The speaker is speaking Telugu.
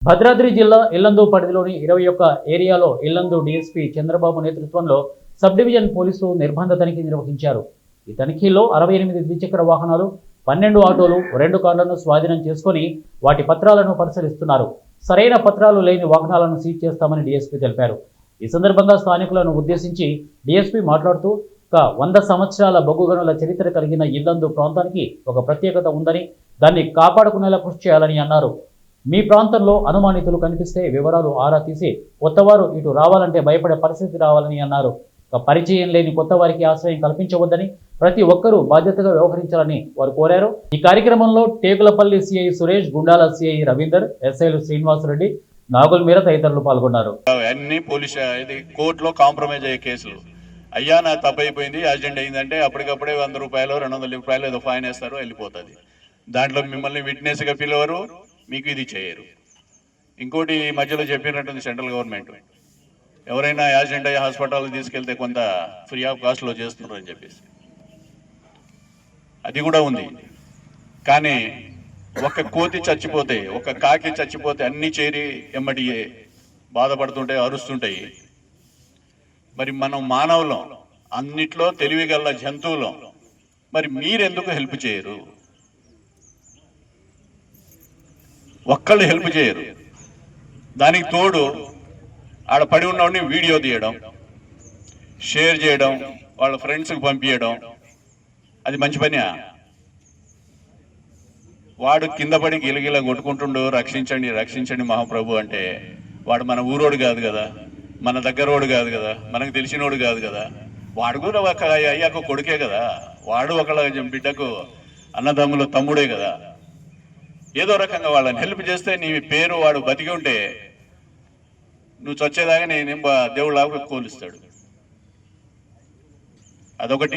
భద్రాద్రి జిల్లా ఇల్లందు పరిధిలోని 21 ఏరియాలో ఇల్లందు డీఎస్పీ చంద్రబాబు నేతృత్వంలో సబ్ డివిజన్ పోలీసులు నిర్బంధ తనిఖీ నిర్వహించారు. ఈ తనిఖీలో 68 ద్విచక్ర వాహనాలు, 12 ఆటోలు, 2 కార్లను స్వాధీనం చేసుకుని వాటి పత్రాలను పరిశీలిస్తున్నారు. సరైన పత్రాలు లేని వాహనాలను సీజ్ చేస్తామని డీఎస్పీ తెలిపారు. ఈ సందర్భంగా స్థానికులను ఉద్దేశించి డీఎస్పీ మాట్లాడుతూ 100 సంవత్సరాల బొగ్గుగనుల చరిత్ర కలిగిన ఇల్లందు ప్రాంతానికి ఒక ప్రత్యేకత ఉందని, దాన్ని కాపాడుకునేలా కృషి చేయాలని అన్నారు. మీ ప్రాంతంలో అనుమానితులు కనిపిస్తే వివరాలు ఆరా తీసి కొత్తవారు ఇటు రావాలంటే భయపడే పరిస్థితి రావాలని అన్నారు. పరిచయం లేని కొత్త వారికి ఆశ్రయం కల్పించవద్దని, ప్రతి ఒక్కరూ బాధ్యతగా వ్యవహరించాలని వారు కోరారు. ఈ కార్యక్రమంలో టేకులపల్లి సిఐ సురేష్, గుండాల సిఐ రవీందర్, ఎస్ఐలు శ్రీనివాసరెడ్డి, నాగుల్ మీర తదితరులు పాల్గొన్నారు. అన్ని పోలీస్ కోర్టులో కాంప్రమైజ్ అయ్యే కేసులు. అయ్యా నా తప్పైపోయింది, యాక్సిడెంట్ అయిందంటే అప్పటికప్పుడే 100 రూపాయలు 200 రూపాయలు ఏదో ఫైన్ వేస్తారు, వెళ్ళిపోతుంది. దాంట్లో మిమ్మల్ని విట్నెస్గా పిలవరు, మీకు ఇది చేయరు. ఇంకోటి మధ్యలో చెప్పినట్టుంది సెంట్రల్ గవర్నమెంట్, ఎవరైనా యాక్సిడెంట్ అయ్యి హాస్పిటల్కి తీసుకెళ్తే కొంత ఫ్రీ ఆఫ్ కాస్ట్లో చేస్తున్నారు అని చెప్పేసి, అది కూడా ఉంది. కానీ ఒక కోతి చచ్చిపోతే, ఒక కాకి చచ్చిపోతే అన్ని చేరి ఎమ్మటి బాధపడుతుంటాయి, అరుస్తుంటాయి. మరి మనం మానవులం, అన్నిట్లో తెలివిగల జంతువులం, మరి మీరెందుకు హెల్ప్ చేయరు? ఒక్కళ్ళు హెల్ప్ చేయరు. దానికి తోడు ఆడ పడి ఉన్నవాడిని వీడియో తీయడం, షేర్ చేయడం, వాళ్ళ ఫ్రెండ్స్కి పంపించడం, అది మంచి పని? వాడు కింద పడి గిలగిల కొట్టుకుంటుండు, రక్షించండి రక్షించండి మహాప్రభు అంటే, వాడు మన ఊరోడు కాదు కదా, మన దగ్గరోడు కాదు కదా, మనకు తెలిసినోడు కాదు కదా. వాడు కూడా ఒక అయ్యాక కొడుకే కదా, వాడు ఒకళ్ళ బిడ్డకు అన్నదమ్ముల తమ్ముడే కదా. ఏదో రకంగా వాళ్ళని హెల్ప్ చేస్తే నీ పేరు, వాడు బతికి ఉంటే నువ్వు చచ్చేదాకా నేనేం దేవుళ్ళ కోలుస్తాడు. అదొకటి.